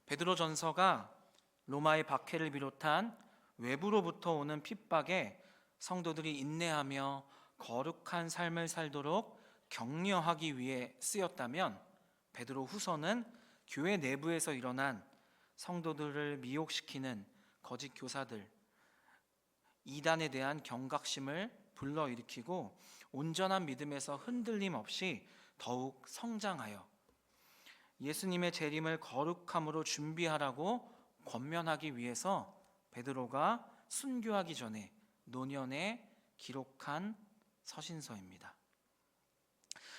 베드로전서가 로마의 박해를 비롯한 외부로부터 오는 핍박에 성도들이 인내하며 거룩한 삶을 살도록 격려하기 위해 쓰였다면, 베드로후서는 교회 내부에서 일어난 성도들을 미혹시키는 거짓 교사들, 이단에 대한 경각심을 불러일으키고 온전한 믿음에서 흔들림 없이 더욱 성장하여 예수님의 재림을 거룩함으로 준비하라고 권면하기 위해서 베드로가 순교하기 전에 노년에 기록한 서신서입니다.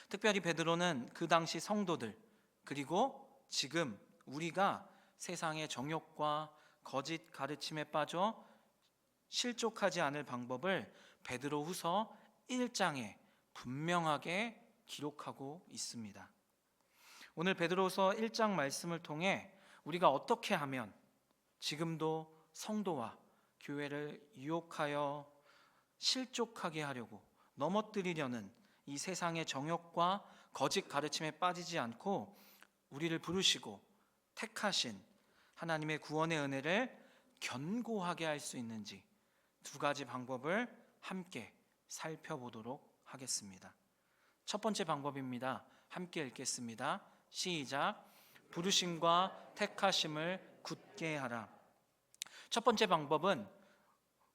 특별히 베드로는 그 당시 성도들, 그리고 지금 우리가 세상의 정욕과 거짓 가르침에 빠져 실족하지 않을 방법을 베드로후서 1장에 분명하게 기록하고 있습니다. 오늘 베드로후서 1장 말씀을 통해 우리가 어떻게 하면 지금도 성도와 교회를 유혹하여 실족하게 하려고 넘어뜨리려는 이 세상의 정욕과 거짓 가르침에 빠지지 않고 우리를 부르시고 택하신 하나님의 구원의 은혜를 견고하게 할 수 있는지 두 가지 방법을 함께 살펴보도록 하겠습니다. 첫 번째 방법입니다. 함께 읽겠습니다. 시작. 부르심과 택하심을 굳게 하라. 첫 번째 방법은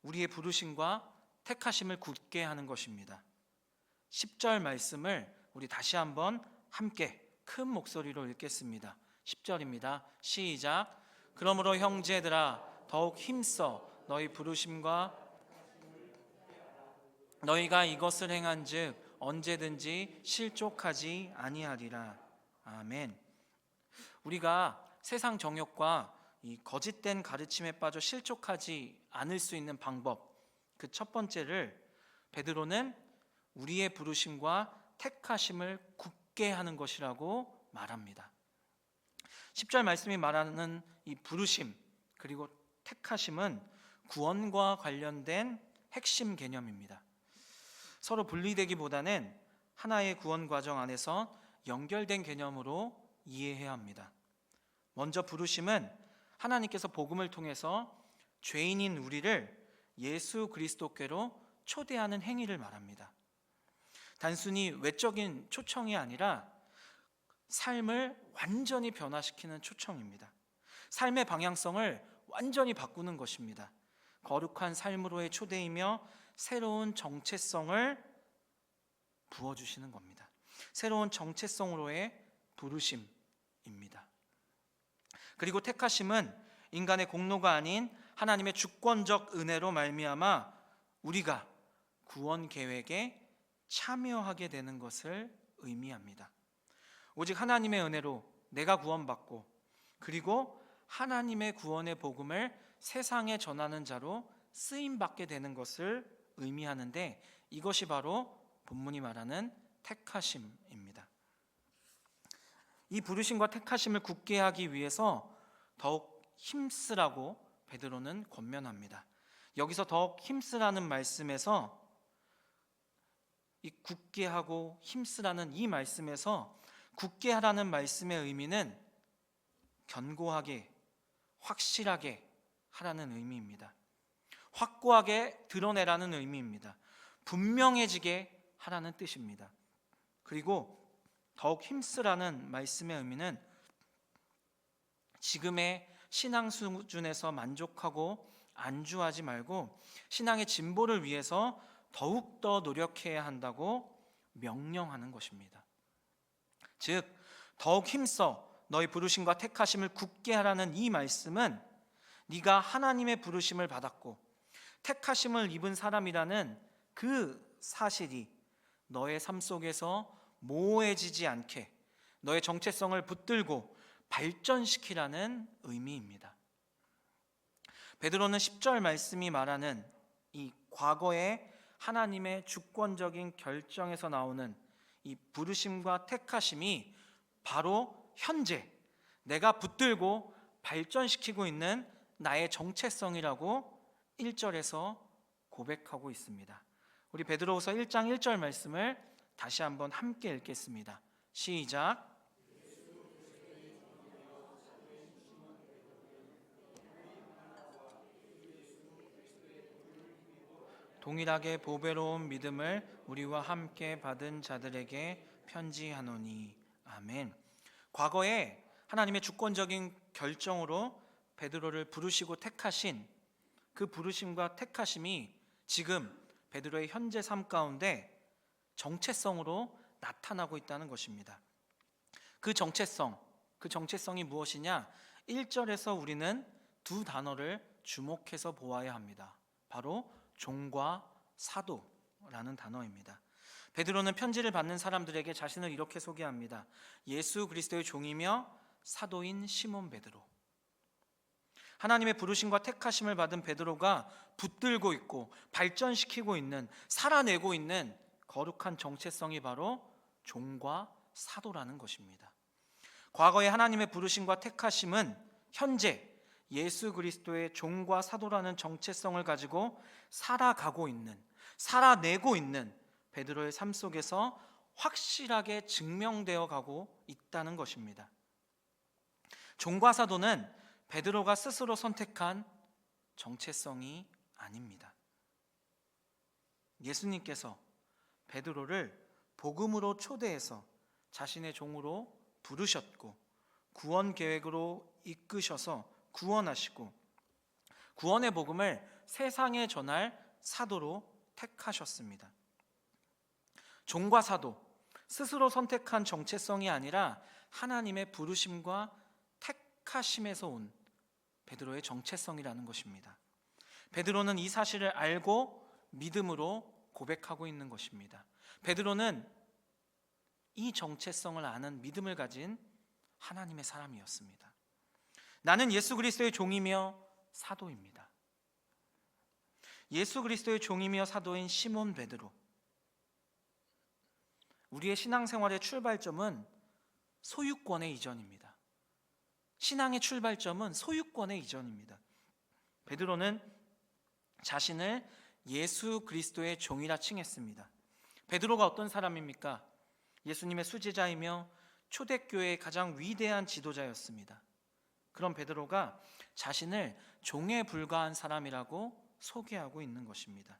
우리의 부르심과 택하심을 굳게 하는 것입니다. 10절 말씀을 우리 다시 한번 함께 큰 목소리로 읽겠습니다. 10절입니다. 시작. 그러므로 형제들아 더욱 힘써 너희 부르심과 너희가 이것을 행한즉 언제든지 실족하지 아니하리라. 아멘. 우리가 세상 정욕과 이 거짓된 가르침에 빠져 실족하지 않을 수 있는 방법, 그 첫 번째를 베드로는 우리의 부르심과 택하심을 굳게 하는 것이라고 말합니다. 10절 말씀이 말하는 이 부르심 그리고 택하심은 구원과 관련된 핵심 개념입니다. 서로 분리되기보다는 하나의 구원 과정 안에서 연결된 개념으로 이해해야 합니다. 먼저 부르심은 하나님께서 복음을 통해서 죄인인 우리를 예수 그리스도께로 초대하는 행위를 말합니다. 단순히 외적인 초청이 아니라 삶을 완전히 변화시키는 초청입니다. 삶의 방향성을 완전히 바꾸는 것입니다. 거룩한 삶으로의 초대이며 새로운 정체성을 부어주시는 겁니다. 새로운 정체성으로의 부르심입니다. 그리고 택하심은 인간의 공로가 아닌 하나님의 주권적 은혜로 말미암아 우리가 구원 계획에 참여하게 되는 것을 의미합니다. 오직 하나님의 은혜로 내가 구원받고 그리고 하나님의 구원의 복음을 세상에 전하는 자로 쓰임받게 되는 것을 의미하는데, 이것이 바로 본문이 말하는 택하심입니다. 이 부르심과 택하심을 굳게 하기 위해서 더욱 힘쓰라고 베드로는 권면합니다. 여기서 더욱 힘쓰라는 말씀에서 이 굳게 하고 힘쓰라는 이 말씀에서 굳게 하라는 말씀의 의미는 견고하게, 확실하게 하라는 의미입니다. 확고하게 드러내라는 의미입니다. 분명해지게 하라는 뜻입니다. 그리고 더욱 힘쓰라는 말씀의 의미는 지금의 신앙 수준에서 만족하고 안주하지 말고 신앙의 진보를 위해서 더욱더 노력해야 한다고 명령하는 것입니다. 즉 더욱 힘써 너희 부르심과 택하심을 굳게 하라는 이 말씀은 네가 하나님의 부르심을 받았고 택하심을 입은 사람이라는 그 사실이 너의 삶 속에서 모호해지지 않게 너의 정체성을 붙들고 발전시키라는 의미입니다. 베드로는 10절 말씀이 말하는 이 과거의 하나님의 주권적인 결정에서 나오는 이 부르심과 택하심이 바로 현재 내가 붙들고 발전시키고 있는 나의 정체성이라고 1절에서 고백하고 있습니다. 우리 베드로후서 1장 1절 말씀을 다시 한번 함께 읽겠습니다. 시작. 동일하게 보배로운 믿음을 우리와 함께 받은 자들에게 편지하노니. 아멘. 과거에 하나님의 주권적인 결정으로 베드로를 부르시고 택하신 그 부르심과 택하심이 지금 베드로의 현재 삶 가운데 정체성으로 나타나고 있다는 것입니다. 그 정체성이 무엇이냐? 1절에서 우리는 두 단어를 주목해서 보아야 합니다. 바로 종과 사도라는 단어입니다. 베드로는 편지를 받는 사람들에게 자신을 이렇게 소개합니다. 예수 그리스도의 종이며 사도인 시몬 베드로. 하나님의 부르심과 택하심을 받은 베드로가 붙들고 있고 발전시키고 있는, 살아내고 있는 거룩한 정체성이 바로 종과 사도라는 것입니다. 과거의 하나님의 부르심과 택하심은 현재 예수 그리스도의 종과 사도라는 정체성을 가지고 살아가고 있는, 살아내고 있는 베드로의 삶 속에서 확실하게 증명되어 가고 있다는 것입니다. 종과 사도는 베드로가 스스로 선택한 정체성이 아닙니다. 예수님께서 베드로를 복음으로 초대해서 자신의 종으로 부르셨고 구원 계획으로 이끄셔서 구원하시고 구원의 복음을 세상에 전할 사도로 택하셨습니다. 종과 사도, 스스로 선택한 정체성이 아니라 하나님의 부르심과 택하심에서 온 베드로의 정체성이라는 것입니다. 베드로는 이 사실을 알고 믿음으로 고백하고 있는 것입니다. 베드로는 이 정체성을 아는 믿음을 가진 하나님의 사람이었습니다. 나는 예수 그리스도의 종이며 사도입니다. 예수 그리스도의 종이며 사도인 시몬 베드로. 우리의 신앙생활의 출발점은 소유권의 이전입니다. 신앙의 출발점은 소유권의 이전입니다. 베드로는 자신을 예수 그리스도의 종이라 칭했습니다. 베드로가 어떤 사람입니까? 예수님의 수제자이며 초대교회의 가장 위대한 지도자였습니다. 그런 베드로가 자신을 종에 불과한 사람이라고 소개하고 있는 것입니다.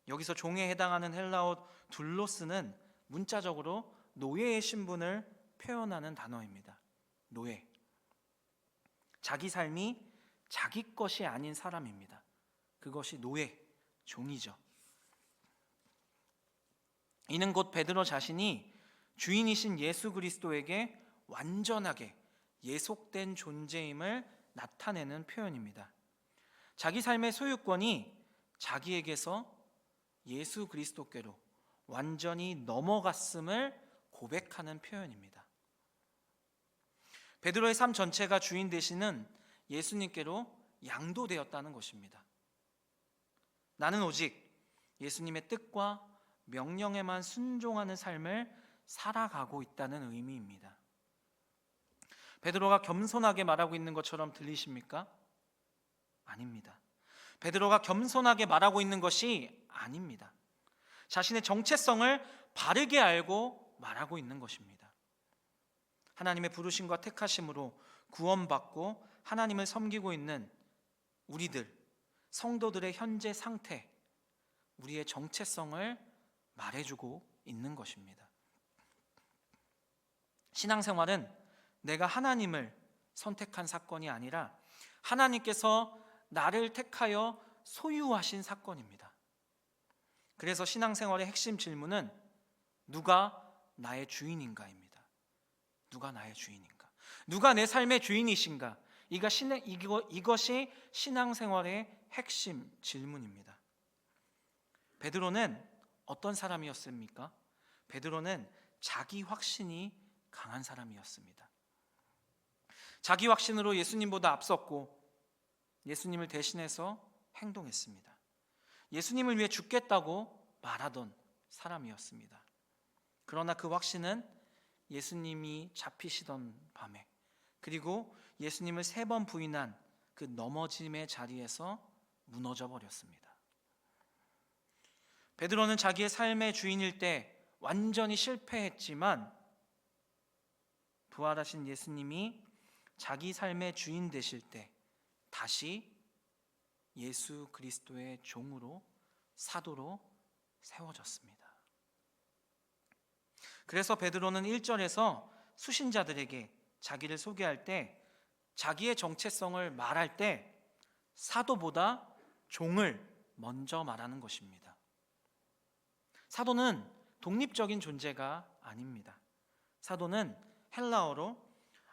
여기서 종에 해당하는 헬라어 둘로스는 문자적으로 노예의 신분을 표현하는 단어입니다. 노예. 자기 삶이 자기 것이 아닌 사람입니다. 그것이 노예, 종이죠. 이는 곧 베드로 자신이 주인이신 예수 그리스도에게 완전하게 예속된 존재임을 나타내는 표현입니다. 자기 삶의 소유권이 자기에게서 예수 그리스도께로 완전히 넘어갔음을 고백하는 표현입니다. 베드로의 삶 전체가 주인 되시는 예수님께로 양도되었다는 것입니다. 나는 오직 예수님의 뜻과 명령에만 순종하는 삶을 살아가고 있다는 의미입니다. 베드로가 겸손하게 말하고 있는 것처럼 들리십니까? 아닙니다. 베드로가 겸손하게 말하고 있는 것이 아닙니다. 자신의 정체성을 바르게 알고 말하고 있는 것입니다. 하나님의 부르심과 택하심으로 구원받고 하나님을 섬기고 있는 우리들, 성도들의 현재 상태, 우리의 정체성을 말해주고 있는 것입니다. 신앙생활은 내가 하나님을 선택한 사건이 아니라 하나님께서 나를 택하여 소유하신 사건입니다. 그래서 신앙생활의 핵심 질문은 누가 나의 주인인가입니다. 누가 나의 주인인가? 누가 내 삶의 주인이신가? 이것이 신앙생활의 핵심 질문입니다. 베드로는 어떤 사람이었습니까? 베드로는 자기 확신이 강한 사람이었습니다. 자기 확신으로 예수님보다 앞섰고 예수님을 대신해서 행동했습니다. 예수님을 위해 죽겠다고 말하던 사람이었습니다. 그러나 그 확신은 예수님이 잡히시던 밤에, 그리고 예수님을 3번 부인한 그 넘어짐의 자리에서 무너져 버렸습니다. 베드로는 자기의 삶의 주인일 때 완전히 실패했지만 부활하신 예수님이 자기 삶의 주인 되실 때 다시 예수 그리스도의 종으로, 사도로 세워졌습니다. 그래서 베드로는 1절에서 수신자들에게 자기를 소개할 때, 자기의 정체성을 말할 때 사도보다 종을 먼저 말하는 것입니다. 사도는 독립적인 존재가 아닙니다. 사도는 헬라어로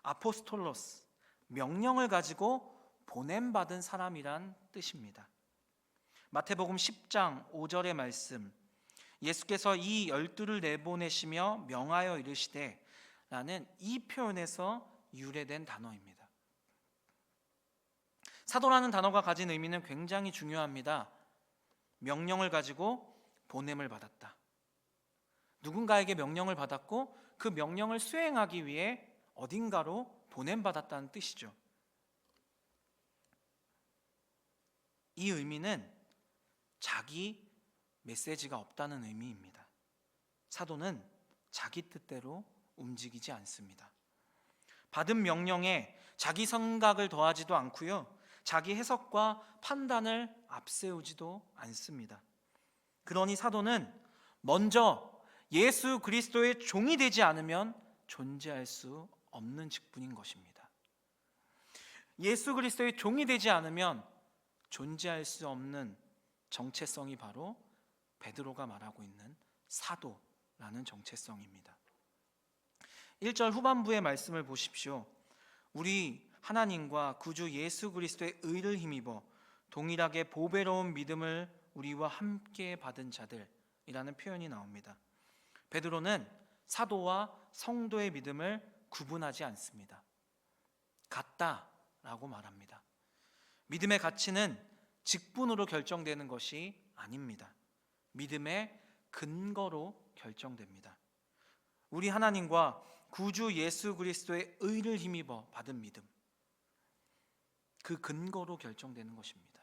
아포스톨로스, 명령을 가지고 보냄받은 사람이란 뜻입니다. 마태복음 10장 5절의 말씀, 예수께서 이 12를 내보내시며 명하여 이르시되 라는 이 표현에서 유래된 단어입니다. 사도라는 단어가 가진 의미는 굉장히 중요합니다. 명령을 가지고 보냄을 받았다. 누군가에게 명령을 받았고 그 명령을 수행하기 위해 어딘가로 보냄받았다는 뜻이죠. 이 의미는 자기 메시지가 없다는 의미입니다. 사도는 자기 뜻대로 움직이지 않습니다. 받은 명령에 자기 생각을 더하지도 않고요, 자기 해석과 판단을 앞세우지도 않습니다. 그러니 사도는 먼저 예수 그리스도의 종이 되지 않으면 존재할 수 없는 직분인 것입니다. 예수 그리스도의 종이 되지 않으면 존재할 수 없는 정체성이 바로 베드로가 말하고 있는 사도라는 정체성입니다. 1절 후반부의 말씀을 보십시오. 우리 하나님과 구주 예수 그리스도의 의를 힘입어 동일하게 보배로운 믿음을 우리와 함께 받은 자들이라는 표현이 나옵니다. 베드로는 사도와 성도의 믿음을 구분하지 않습니다. 같다라고 말합니다. 믿음의 가치는 직분으로 결정되는 것이 아닙니다. 믿음의 근거로 결정됩니다. 우리 하나님과 구주 예수 그리스도의 의를 힘입어 받은 믿음, 그 근거로 결정되는 것입니다.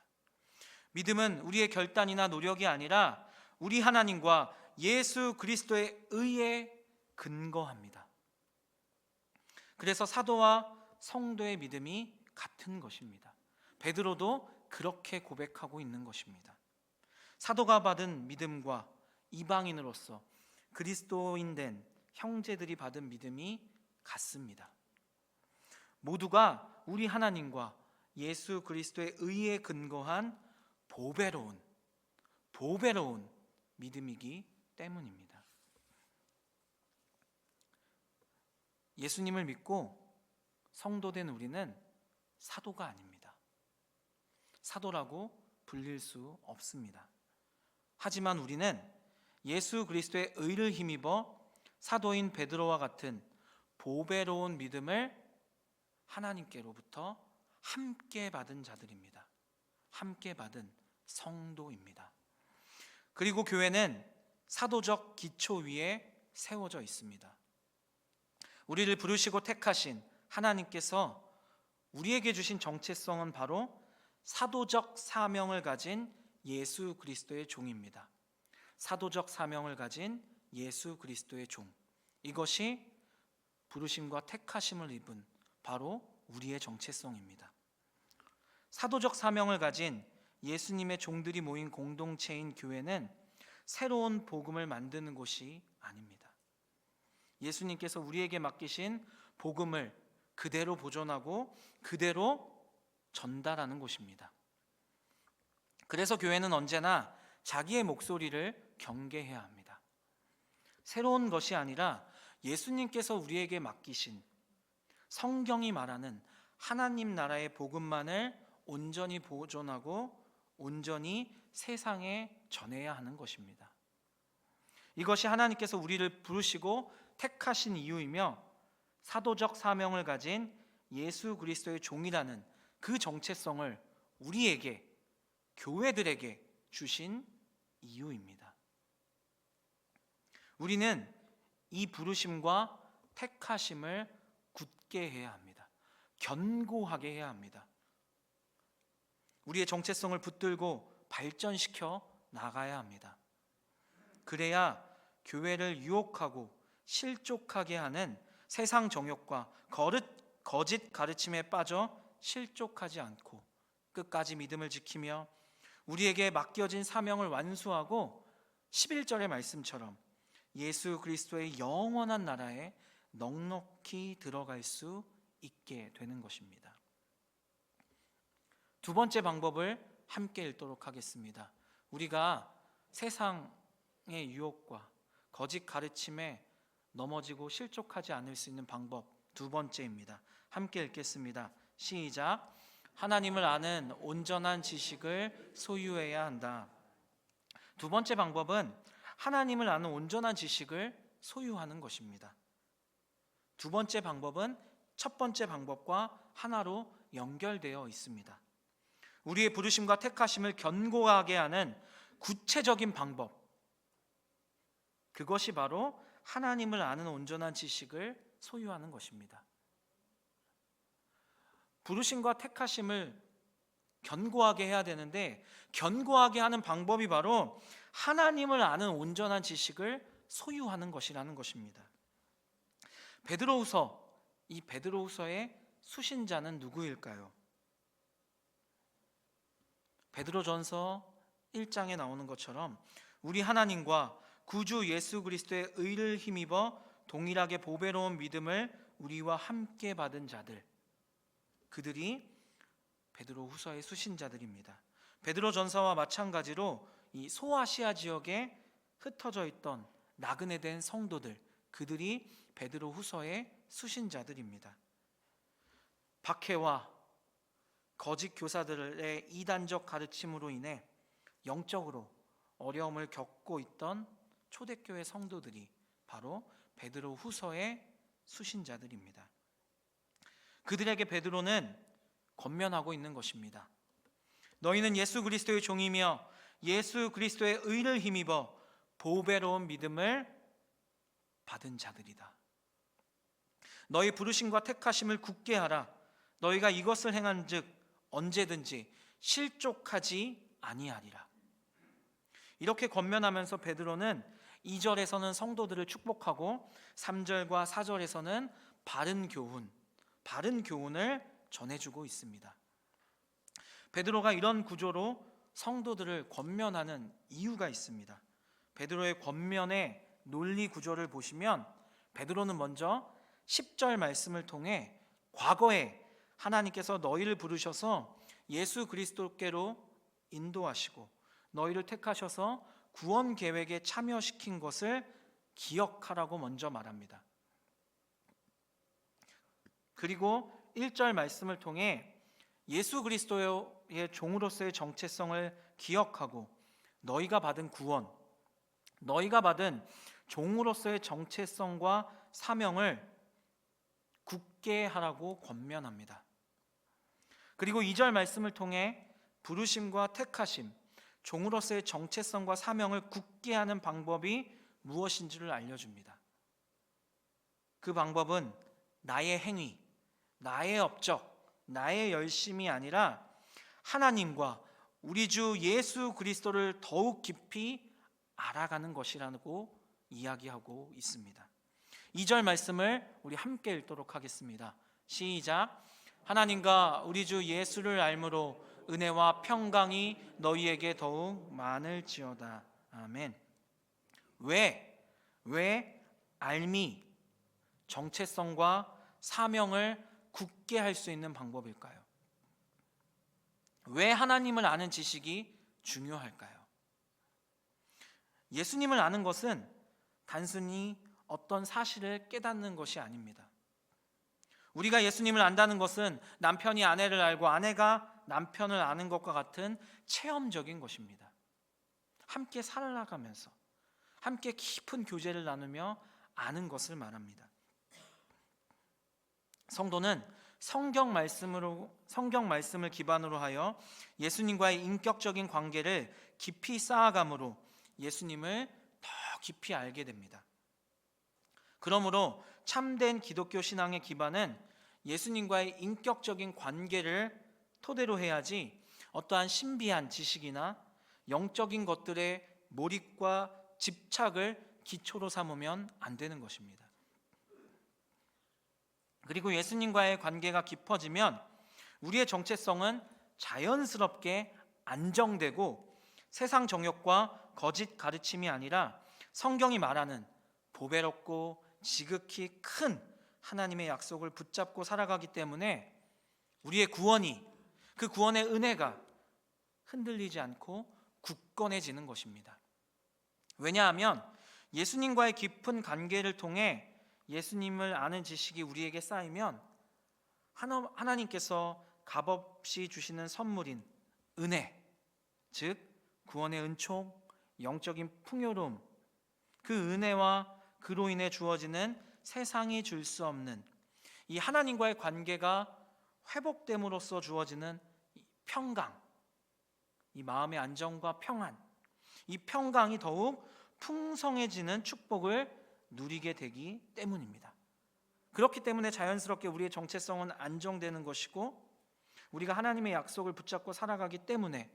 믿음은 우리의 결단이나 노력이 아니라 우리 하나님과 예수 그리스도의 의에 근거합니다. 그래서 사도와 성도의 믿음이 같은 것입니다. 베드로도 그렇게 고백하고 있는 것입니다. 사도가 받은 믿음과 이방인으로서 그리스도인 된 형제들이 받은 믿음이 같습니다. 모두가 우리 하나님과 예수 그리스도의 의에 근거한 보배로운 믿음이기 때문입니다. 예수님을 믿고 성도된 우리는 사도가 아닙니다. 사도라고 불릴 수 없습니다. 하지만 우리는 예수 그리스도의 의를 힘입어 사도인 베드로와 같은 보배로운 믿음을 하나님께로부터 함께 받은 자들입니다. 함께 받은 성도입니다. 그리고 교회는 사도적 기초 위에 세워져 있습니다. 우리를 부르시고 택하신 하나님께서 우리에게 주신 정체성은 바로 사도적 사명을 가진 예수 그리스도의 종입니다. 사도적 사명을 가진 예수 그리스도의 종, 이것이 부르심과 택하심을 입은 바로 우리의 정체성입니다. 사도적 사명을 가진 예수님의 종들이 모인 공동체인 교회는 새로운 복음을 만드는 곳이 아닙니다. 예수님께서 우리에게 맡기신 복음을 그대로 보존하고 그대로 전달하는 곳입니다. 그래서 교회는 언제나 자기의 목소리를 경계해야 합니다. 새로운 것이 아니라 예수님께서 우리에게 맡기신 성경이 말하는 하나님 나라의 복음만을 온전히 보존하고 온전히 세상에 전해야 하는 것입니다. 이것이 하나님께서 우리를 부르시고 택하신 이유이며 사도적 사명을 가진 예수 그리스도의 종이라는 그 정체성을 우리에게, 교회들에게 주신 이유입니다. 우리는 이 부르심과 택하심을 굳게 해야 합니다. 견고하게 해야 합니다. 우리의 정체성을 붙들고 발전시켜 나가야 합니다. 그래야 교회를 유혹하고 실족하게 하는 세상 정욕과 거짓 가르침에 빠져 실족하지 않고 끝까지 믿음을 지키며 우리에게 맡겨진 사명을 완수하고 11절의 말씀처럼 예수 그리스도의 영원한 나라에 넉넉히 들어갈 수 있게 되는 것입니다. 두 번째 방법을 함께 읽도록 하겠습니다. 우리가 세상의 유혹과 거짓 가르침에 넘어지고 실족하지 않을 수 있는 방법 두 번째입니다. 함께 읽겠습니다. 시작. 하나님을 아는 온전한 지식을 소유해야 한다. 두 번째 방법은 하나님을 아는 온전한 지식을 소유하는 것입니다. 두 번째 방법은 첫 번째 방법과 하나로 연결되어 있습니다. 우리의 부르심과 택하심을 견고하게 하는 구체적인 방법, 그것이 바로 하나님을 아는 온전한 지식을 소유하는 것입니다. 부르심과 택하심을 견고하게 해야 되는데 견고하게 하는 방법이 바로 하나님을 아는 온전한 지식을 소유하는 것이라는 것입니다. 베드로후서, 이 베드로후서의 수신자는 누구일까요? 베드로전서 1장에 나오는 것처럼 우리 하나님과 구주 예수 그리스도의 의를 힘입어 동일하게 보배로운 믿음을 우리와 함께 받은 자들, 그들이 베드로후서의 수신자들입니다. 베드로전서와 마찬가지로 이 소아시아 지역에 흩어져 있던 나그네 된 성도들, 그들이 베드로후서의 수신자들입니다. 박해와 거짓 교사들의 이단적 가르침으로 인해 영적으로 어려움을 겪고 있던 초대교회 성도들이 바로 베드로후서의 수신자들입니다. 그들에게 베드로는 권면하고 있는 것입니다. 너희는 예수 그리스도의 종이며 예수 그리스도의 의를 힘입어 보배로운 믿음을 받은 자들이다. 너희 부르심과 택하심을 굳게 하라. 너희가 이것을 행한즉 언제든지 실족하지 아니하리라. 이렇게 권면하면서 베드로는 2절에서는 성도들을 축복하고 3절과 4절에서는 바른 교훈을 전해주고 있습니다. 베드로가 이런 구조로 성도들을 권면하는 이유가 있습니다. 베드로의 권면의 논리 구조를 보시면 베드로는 먼저 10절 말씀을 통해 과거에 하나님께서 너희를 부르셔서 예수 그리스도께로 인도하시고 너희를 택하셔서 구원 계획에 참여시킨 것을 기억하라고 먼저 말합니다. 그리고 1절 말씀을 통해 예수 그리스도의 종으로서의 정체성을 기억하고 너희가 받은 구원, 너희가 받은 종으로서의 정체성과 사명을 굳게 하라고 권면합니다. 그리고 2절 말씀을 통해 부르심과 택하심, 종으로서의 정체성과 사명을 굳게 하는 방법이 무엇인지를 알려줍니다. 그 방법은 나의 행위, 나의 업적, 나의 열심이 아니라 하나님과 우리 주 예수 그리스도를 더욱 깊이 알아가는 것이라고 이야기하고 있습니다. 2절 말씀을 우리 함께 읽도록 하겠습니다. 시작. 하나님과 우리 주 예수를 알므로 은혜와 평강이 너희에게 더욱 많을지어다. 아멘. 왜 알미, 정체성과 사명을 굳게 할 수 있는 방법일까요? 왜 하나님을 아는 지식이 중요할까요? 예수님을 아는 것은 단순히 어떤 사실을 깨닫는 것이 아닙니다. 우리가 예수님을 안다는 것은 남편이 아내를 알고 아내가 남편을 아는 것과 같은 체험적인 것입니다. 함께 살아가면서 함께 깊은 교제를 나누며 아는 것을 말합니다. 성도는 성경 말씀을 기반으로 하여 예수님과의 인격적인 관계를 깊이 쌓아감으로 예수님을 더 깊이 알게 됩니다. 그러므로 참된 기독교 신앙의 기반은 예수님과의 인격적인 관계를 토대로 해야지 어떠한 신비한 지식이나 영적인 것들의 몰입과 집착을 기초로 삼으면 안 되는 것입니다. 그리고 예수님과의 관계가 깊어지면 우리의 정체성은 자연스럽게 안정되고 세상 정욕과 거짓 가르침이 아니라 성경이 말하는 보배롭고 지극히 큰 하나님의 약속을 붙잡고 살아가기 때문에 우리의 구원이, 그 구원의 은혜가 흔들리지 않고 굳건해지는 것입니다. 왜냐하면 예수님과의 깊은 관계를 통해 예수님을 아는 지식이 우리에게 쌓이면 하나님께서 값없이 주시는 선물인 은혜, 즉 구원의 은총, 영적인 풍요로움, 그 은혜와 그로 인해 주어지는 세상이 줄 수 없는 이 하나님과의 관계가 회복됨으로써 주어지는 평강, 이 마음의 안정과 평안, 이 평강이 더욱 풍성해지는 축복을 누리게 되기 때문입니다. 그렇기 때문에 자연스럽게 우리의 정체성은 안정되는 것이고, 우리가 하나님의 약속을 붙잡고 살아가기 때문에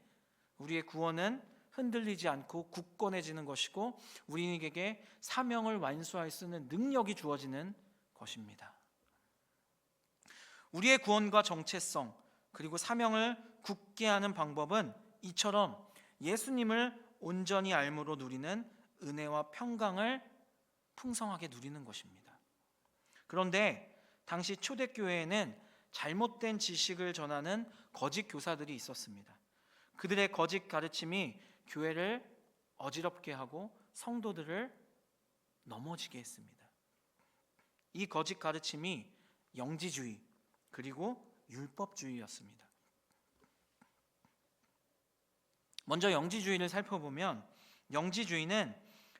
우리의 구원은 흔들리지 않고 굳건해지는 것이고, 우리에게 사명을 완수할 수 있는 능력이 주어지는 것입니다. 우리의 구원과 정체성 그리고 사명을 굳게 하는 방법은 이처럼 예수님을 온전히 알므로 누리는 은혜와 평강을 풍성하게 누리는 것입니다. 그런데 당시 초대교회에는 잘못된 지식을 전하는 거짓 교사들이 있었습니다. 그들의 거짓 가르침이 교회를 어지럽게 하고 성도들을 넘어지게 했습니다. 이 거짓 가르침이 영지주의 그리고 율법주의였습니다. 먼저 영지주의를 살펴보면, 영지주의는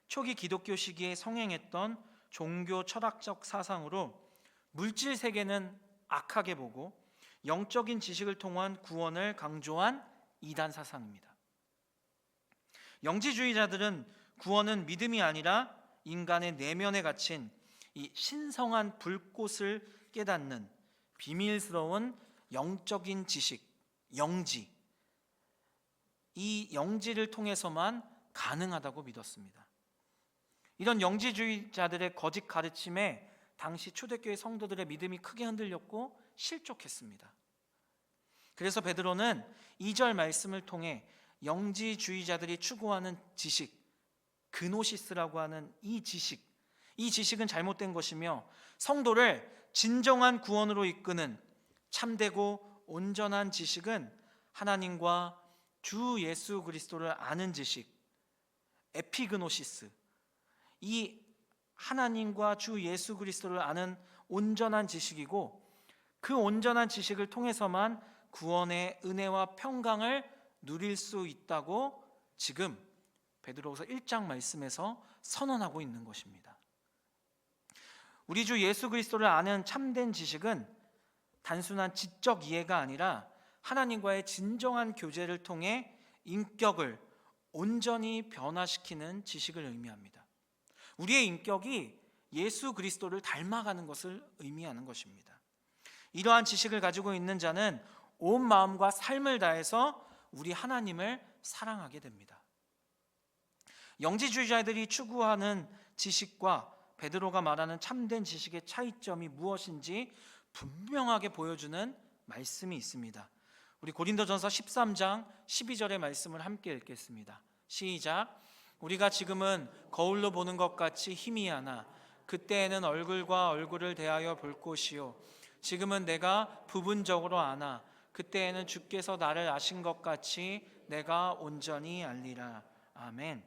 초기 기독교 시기에 성행했던 종교 철학적 사상으로 물질 세계는 악하게 보고 영적인 지식을 통한 구원을 강조한 이단 사상입니다. 영지주의자들은 구원은 믿음이 아니라 인간의 내면에 갇힌 이 신성한 불꽃을 깨닫는 비밀스러운 영적인 지식, 영지, 이 영지를 통해서만 가능하다고 믿었습니다. 이런 영지주의자들의 거짓 가르침에 당시 초대교회 성도들의 믿음이 크게 흔들렸고 실족했습니다. 그래서 베드로는 2절 말씀을 통해 영지주의자들이 추구하는 지식, 그노시스라고 하는 이 지식은 잘못된 것이며 성도를 진정한 구원으로 이끄는 참되고 온전한 지식은 하나님과 주 예수 그리스도를 아는 지식, 에피그노시스, 이 하나님과 주 예수 그리스도를 아는 온전한 지식이고, 그 온전한 지식을 통해서만 구원의 은혜와 평강을 누릴 수 있다고 지금 베드로후서 1장 말씀에서 선언하고 있는 것입니다. 우리 주 예수 그리스도를 아는 참된 지식은 단순한 지적 이해가 아니라 하나님과의 진정한 교제를 통해 인격을 온전히 변화시키는 지식을 의미합니다. 우리의 인격이 예수 그리스도를 닮아가는 것을 의미하는 것입니다. 이러한 지식을 가지고 있는 자는 온 마음과 삶을 다해서 우리 하나님을 사랑하게 됩니다. 영지주의자들이 추구하는 지식과 베드로가 말하는 참된 지식의 차이점이 무엇인지 분명하게 보여주는 말씀이 있습니다. 우리 고린도전서 13장 12절의 말씀을 함께 읽겠습니다. 시작. 우리가 지금은 거울로 보는 것 같이 희미하나 그때에는 얼굴과 얼굴을 대하여 볼 것이요 지금은 내가 부분적으로 아나 그때에는 주께서 나를 아신 것 같이 내가 온전히 알리라. 아멘.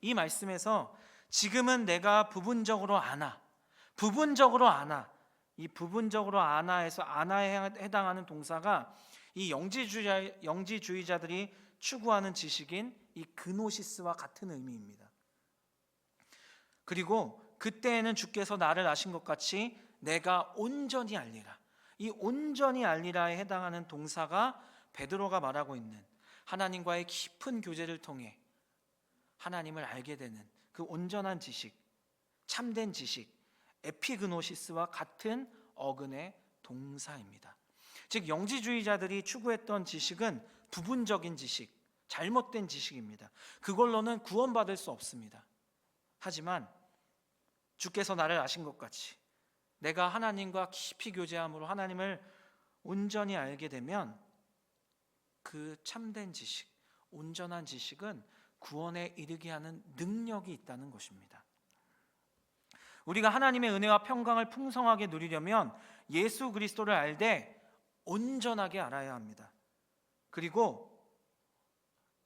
이 말씀에서 지금은 내가 부분적으로 아나, 이 부분적으로 아나에서 아나에 해당하는 동사가 이 영지주의자들이 추구하는 지식인 이 그노시스와 같은 의미입니다. 그리고 그때에는 주께서 나를 아신 것 같이 내가 온전히 알리라. 이 온전히 알리라에 해당하는 동사가 베드로가 말하고 있는 하나님과의 깊은 교제를 통해 하나님을 알게 되는 그 온전한 지식, 참된 지식, 에피그노시스와 같은 어근의 동사입니다. 즉 영지주의자들이 추구했던 지식은 부분적인 지식, 잘못된 지식입니다. 그걸로는 구원받을 수 없습니다. 하지만 주께서 나를 아신 것 같이 내가 하나님과 깊이 교제함으로 하나님을 온전히 알게 되면 그 참된 지식, 온전한 지식은 구원에 이르게 하는 능력이 있다는 것입니다. 우리가 하나님의 은혜와 평강을 풍성하게 누리려면 예수 그리스도를 알되 온전하게 알아야 합니다. 그리고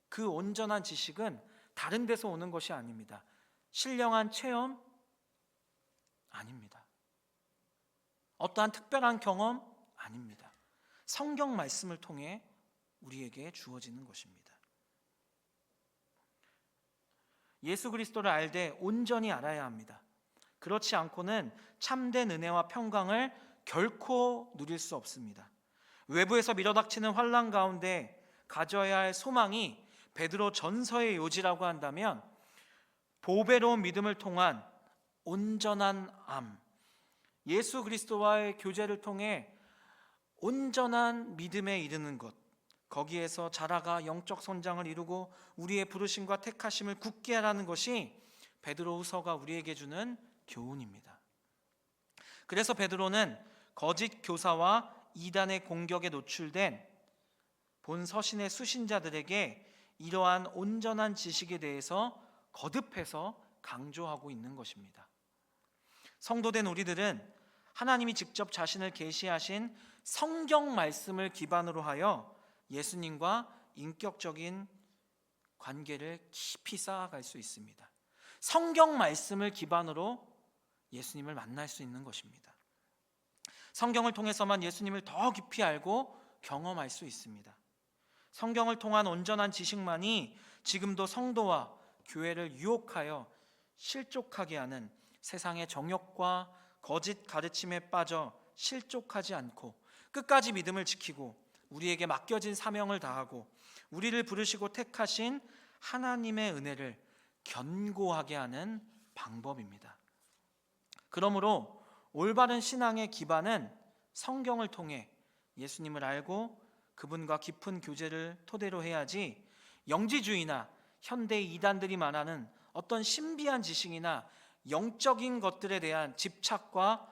그 온전한 지식은 다른 데서 오는 것이 아닙니다. 신령한 체험 아닙니다. 어떠한 특별한 경험 아닙니다. 성경 말씀을 통해 우리에게 주어지는 것입니다. 예수 그리스도를 알되 온전히 알아야 합니다. 그렇지 않고는 참된 은혜와 평강을 결코 누릴 수 없습니다. 외부에서 밀어닥치는 환난 가운데 가져야 할 소망이 베드로 전서의 요지라고 한다면 보배로운 믿음을 통한 온전한 암, 예수 그리스도와의 교제를 통해 온전한 믿음에 이르는 것, 거기에서 자라가 영적 성장을 이루고 우리의 부르심과 택하심을 굳게 하라는 것이 베드로후서가 우리에게 주는 교훈입니다. 그래서 베드로는 거짓 교사와 이단의 공격에 노출된 본 서신의 수신자들에게 이러한 온전한 지식에 대해서 거듭해서 강조하고 있는 것입니다. 성도된 우리들은 하나님이 직접 자신을 계시하신 성경 말씀을 기반으로 하여 예수님과 인격적인 관계를 깊이 쌓아갈 수 있습니다. 성경 말씀을 기반으로 예수님을 만날 수 있는 것입니다. 성경을 통해서만 예수님을 더 깊이 알고 경험할 수 있습니다. 성경을 통한 온전한 지식만이 지금도 성도와 교회를 유혹하여 실족하게 하는 세상의 정욕과 거짓 가르침에 빠져 실족하지 않고 끝까지 믿음을 지키고 우리에게 맡겨진 사명을 다하고 우리를 부르시고 택하신 하나님의 은혜를 견고하게 하는 방법입니다. 그러므로 올바른 신앙의 기반은 성경을 통해 예수님을 알고 그분과 깊은 교제를 토대로 해야지 영지주의나 현대 이단들이 말하는 어떤 신비한 지식이나 영적인 것들에 대한 집착과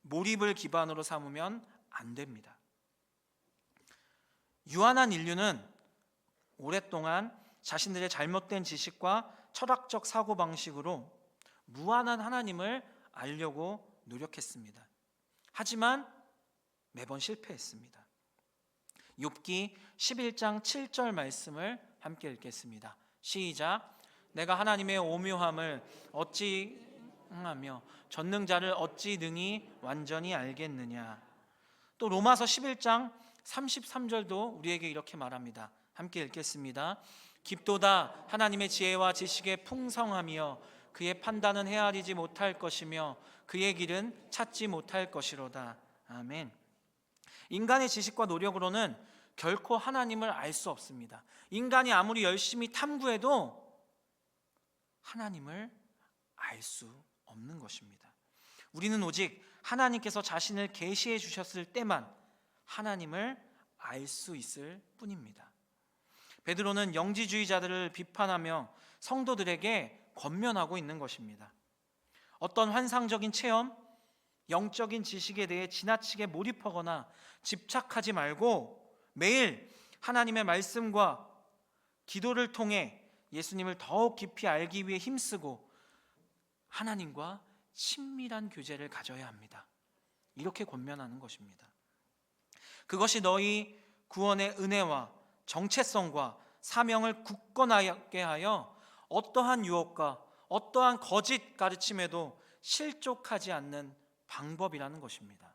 몰입을 기반으로 삼으면 안 됩니다. 유한한 인류는 오랫동안 자신들의 잘못된 지식과 철학적 사고방식으로 무한한 하나님을 알려고 노력했습니다. 하지만 매번 실패했습니다. 욥기 11장 7절 말씀을 함께 읽겠습니다. 시작. 내가 하나님의 오묘함을 어찌 하며 전능자를 어찌 능히 완전히 알겠느냐. 또 로마서 11장 33절도 우리에게 이렇게 말합니다. 함께 읽겠습니다. 깊도다 하나님의 지혜와 지식의 풍성하며 그의 판단은 헤아리지 못할 것이며 그의 길은 찾지 못할 것이로다. 아멘. 인간의 지식과 노력으로는 결코 하나님을 알 수 없습니다. 인간이 아무리 열심히 탐구해도 하나님을 알 수 없는 것입니다. 우리는 오직 하나님께서 자신을 계시해 주셨을 때만 하나님을 알 수 있을 뿐입니다. 베드로는 영지주의자들을 비판하며 성도들에게 권면하고 있는 것입니다. 어떤 환상적인 체험, 영적인 지식에 대해 지나치게 몰입하거나 집착하지 말고 매일 하나님의 말씀과 기도를 통해 예수님을 더욱 깊이 알기 위해 힘쓰고 하나님과 친밀한 교제를 가져야 합니다. 이렇게 권면하는 것입니다. 그것이 너희 구원의 은혜와 정체성과 사명을 굳건하게 하여 어떠한 유혹과 어떠한 거짓 가르침에도 실족하지 않는 방법이라는 것입니다.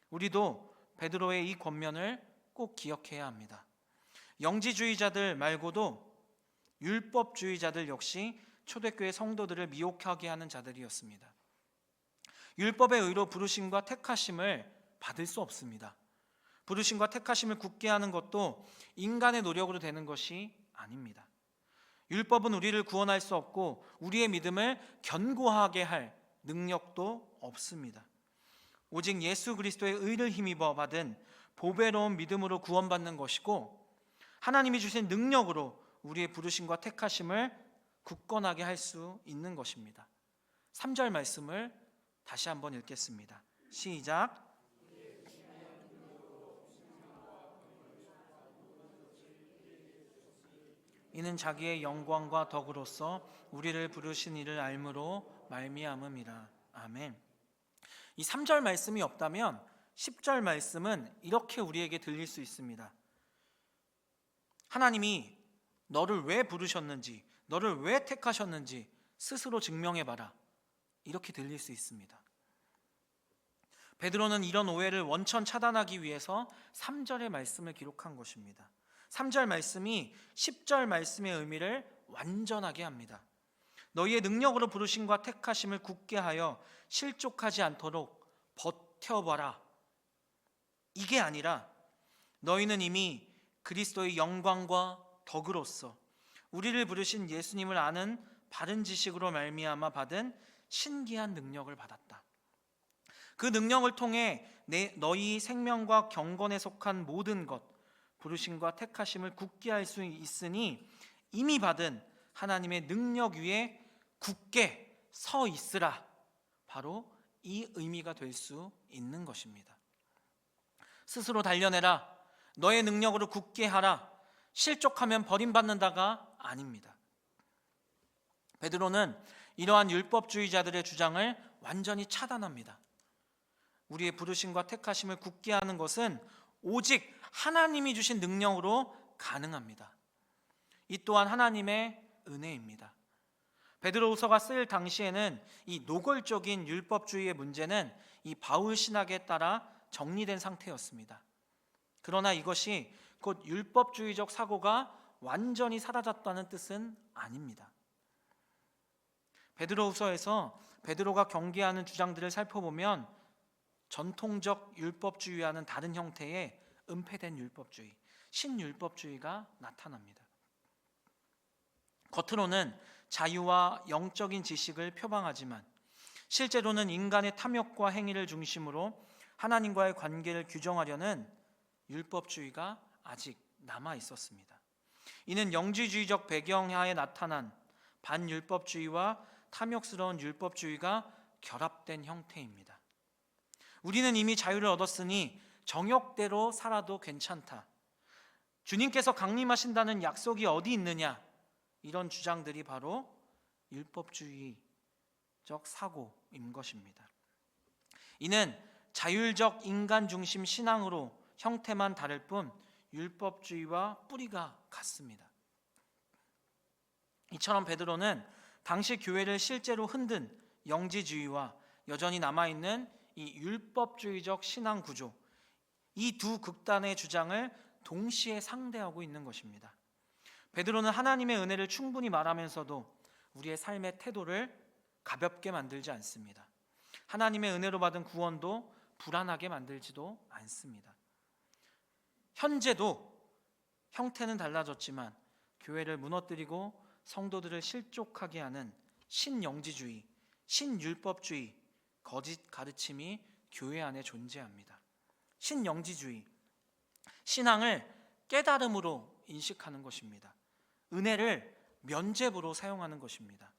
우리도 베드로의 이 권면을 꼭 기억해야 합니다. 영지주의자들 말고도 율법주의자들 역시 초대교회 성도들을 미혹하게 하는 자들이었습니다. 율법의 의로 부르심과 택하심을 받을 수 없습니다. 부르심과 택하심을 굳게 하는 것도 인간의 노력으로 되는 것이 아닙니다. 율법은 우리를 구원할 수 없고 우리의 믿음을 견고하게 할 능력도 없습니다. 오직 예수 그리스도의 의를 힘입어 받은 보배로운 믿음으로 구원받는 것이고 하나님이 주신 능력으로 우리의 부르심과 택하심을 굳건하게 할 수 있는 것입니다. 3절 말씀을 다시 한번 읽겠습니다. 시작. 이는 자기의 영광과 덕으로서 우리를 부르신 이를 알므로 말미암음이라. 아멘. 이 3절 말씀이 없다면 10절 말씀은 이렇게 우리에게 들릴 수 있습니다. 하나님이 너를 왜 부르셨는지, 너를 왜 택하셨는지 스스로 증명해봐라, 이렇게 들릴 수 있습니다. 베드로는 이런 오해를 원천 차단하기 위해서 3절의 말씀을 기록한 것입니다. 3절 말씀이 10절 말씀의 의미를 완전하게 합니다. 너희의 능력으로 부르심과 택하심을 굳게 하여 실족하지 않도록 버텨봐라, 이게 아니라 너희는 이미 그리스도의 영광과 덕으로서 우리를 부르신 예수님을 아는 바른 지식으로 말미암아 받은 신기한 능력을 받았다. 그 능력을 통해 너희 생명과 경건에 속한 모든 것, 부르심과 택하심을 굳게 할 수 있으니 이미 받은 하나님의 능력 위에 굳게 서 있으라, 바로 이 의미가 될 수 있는 것입니다. 스스로 달려내라, 너의 능력으로 굳게 하라, 실족하면 버림받는다가 아닙니다. 베드로는 이러한 율법주의자들의 주장을 완전히 차단합니다. 우리의 부르심과 택하심을 굳게 하는 것은 오직 하나님이 주신 능력으로 가능합니다. 이 또한 하나님의 은혜입니다. 베드로후서가 쓰일 당시에는 이 노골적인 율법주의의 문제는 이 바울 신학에 따라 정리된 상태였습니다. 그러나 이것이 곧 율법주의적 사고가 완전히 사라졌다는 뜻은 아닙니다. 베드로후서에서 베드로가 경계하는 주장들을 살펴보면 전통적 율법주의와는 다른 형태의 은폐된 율법주의, 신율법주의가 나타납니다. 겉으로는 자유와 영적인 지식을 표방하지만 실제로는 인간의 탐욕과 행위를 중심으로 하나님과의 관계를 규정하려는 율법주의가 아직 남아 있었습니다. 이는 영지주의적 배경하에 나타난 반율법주의와 탐욕스러운 율법주의가 결합된 형태입니다. 우리는 이미 자유를 얻었으니 정욕대로 살아도 괜찮다, 주님께서 강림하신다는 약속이 어디 있느냐, 이런 주장들이 바로 율법주의적 사고인 것입니다. 이는 자율적 인간 중심 신앙으로 형태만 다를 뿐 율법주의와 뿌리가 같습니다. 이처럼 베드로는 당시 교회를 실제로 흔든 영지주의와 여전히 남아있는 이 율법주의적 신앙 구조, 이 두 극단의 주장을 동시에 상대하고 있는 것입니다. 베드로는 하나님의 은혜를 충분히 말하면서도 우리의 삶의 태도를 가볍게 만들지 않습니다. 하나님의 은혜로 받은 구원도 불안하게 만들지도 않습니다. 현재도 형태는 달라졌지만 교회를 무너뜨리고 성도들을 실족하게 하는 신영지주의, 신율법주의, 거짓 가르침이 교회 안에 존재합니다. 신영지주의, 신앙을 깨달음으로 인식하는 것입니다. 은혜를 면죄부로 사용하는 것입니다.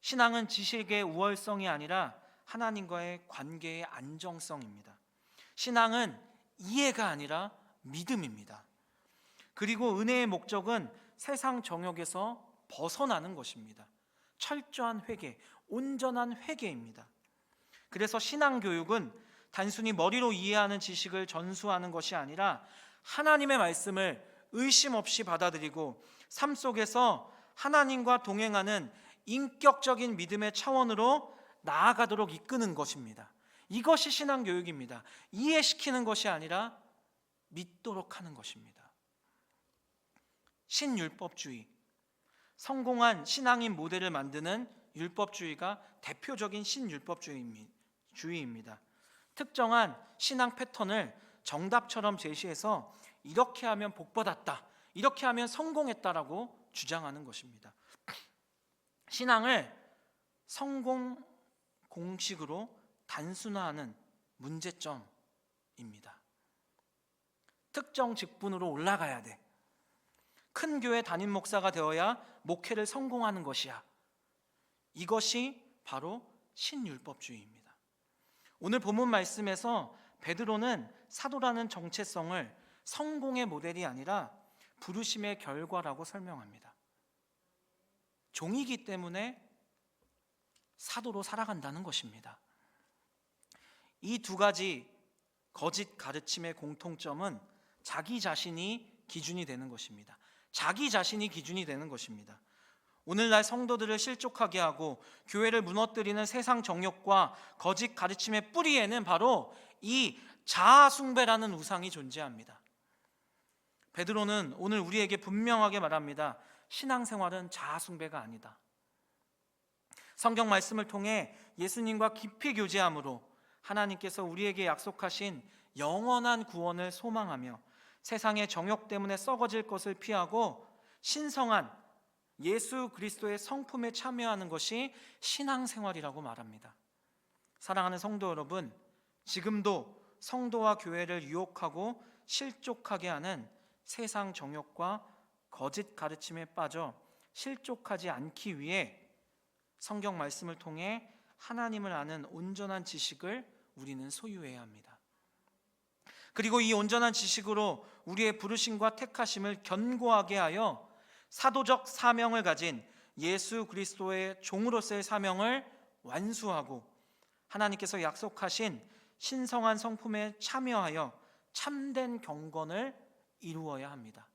신앙은 지식의 우월성이 아니라 하나님과의 관계의 안정성입니다. 신앙은 이해가 아니라 믿음입니다. 그리고 은혜의 목적은 세상 정욕에서 벗어나는 것입니다. 철저한 회개, 온전한 회개입니다. 그래서 신앙교육은 단순히 머리로 이해하는 지식을 전수하는 것이 아니라 하나님의 말씀을 의심 없이 받아들이고 삶 속에서 하나님과 동행하는 인격적인 믿음의 차원으로 나아가도록 이끄는 것입니다. 이것이 신앙교육입니다. 이해시키는 것이 아니라 믿도록 하는 것입니다. 신율법주의, 성공한 신앙인 모델을 만드는 율법주의가 대표적인 신율법주의입니다. 특정한 신앙 패턴을 정답처럼 제시해서 이렇게 하면 복받았다, 이렇게 하면 성공했다라고 주장하는 것입니다. 신앙을 성공 공식으로 단순화하는 문제점입니다. 특정 직분으로 올라가야 돼, 큰 교회 담임 목사가 되어야 목회를 성공하는 것이야, 이것이 바로 신율법주의입니다. 오늘 본문 말씀에서 베드로는 사도라는 정체성을 성공의 모델이 아니라 부르심의 결과라고 설명합니다. 종이기 때문에 사도로 살아간다는 것입니다. 이 두 가지 거짓 가르침의 공통점은 자기 자신이 기준이 되는 것입니다. 자기 자신이 기준이 되는 것입니다. 오늘날 성도들을 실족하게 하고 교회를 무너뜨리는 세상 정욕과 거짓 가르침의 뿌리에는 바로 이 자아 숭배라는 우상이 존재합니다. 베드로는 오늘 우리에게 분명하게 말합니다. 신앙생활은 자아 숭배가 아니다. 성경 말씀을 통해 예수님과 깊이 교제함으로 하나님께서 우리에게 약속하신 영원한 구원을 소망하며 세상의 정욕 때문에 썩어질 것을 피하고 신성한 예수 그리스도의 성품에 참여하는 것이 신앙생활이라고 말합니다. 사랑하는 성도 여러분, 지금도 성도와 교회를 유혹하고 실족하게 하는 세상 정욕과 거짓 가르침에 빠져 실족하지 않기 위해 성경 말씀을 통해 하나님을 아는 온전한 지식을 우리는 소유해야 합니다. 그리고 이 온전한 지식으로 우리의 부르심과 택하심을 견고하게 하여 사도적 사명을 가진 예수 그리스도의 종으로서의 사명을 완수하고 하나님께서 약속하신 신성한 성품에 참여하여 참된 경건을 이루어야 합니다.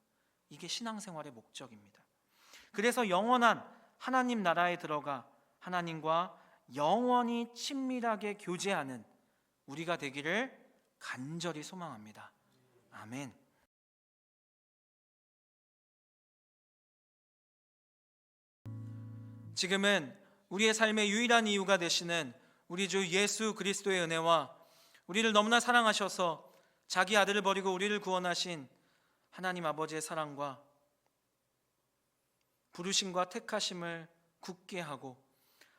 이게 신앙생활의 목적입니다. 그래서 영원한 하나님 나라에 들어가 하나님과 영원히 친밀하게 교제하는 우리가 되기를 간절히 소망합니다. 아멘. 지금은 우리의 삶의 유일한 이유가 되시는 우리 주 예수 그리스도의 은혜와 우리를 너무나 사랑하셔서 자기 아들을 버리고 우리를 구원하신 하나님 아버지의 사랑과 부르심과 택하심을 굳게 하고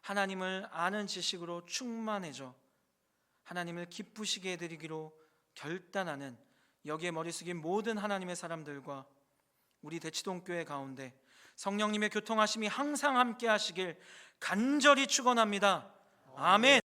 하나님을 아는 지식으로 충만해져 하나님을 기쁘시게 해드리기로 결단하는 여기에 머리 숙인 모든 하나님의 사람들과 우리 대치동교회 가운데 성령님의 교통하심이 항상 함께 하시길 간절히 축원합니다. 아멘.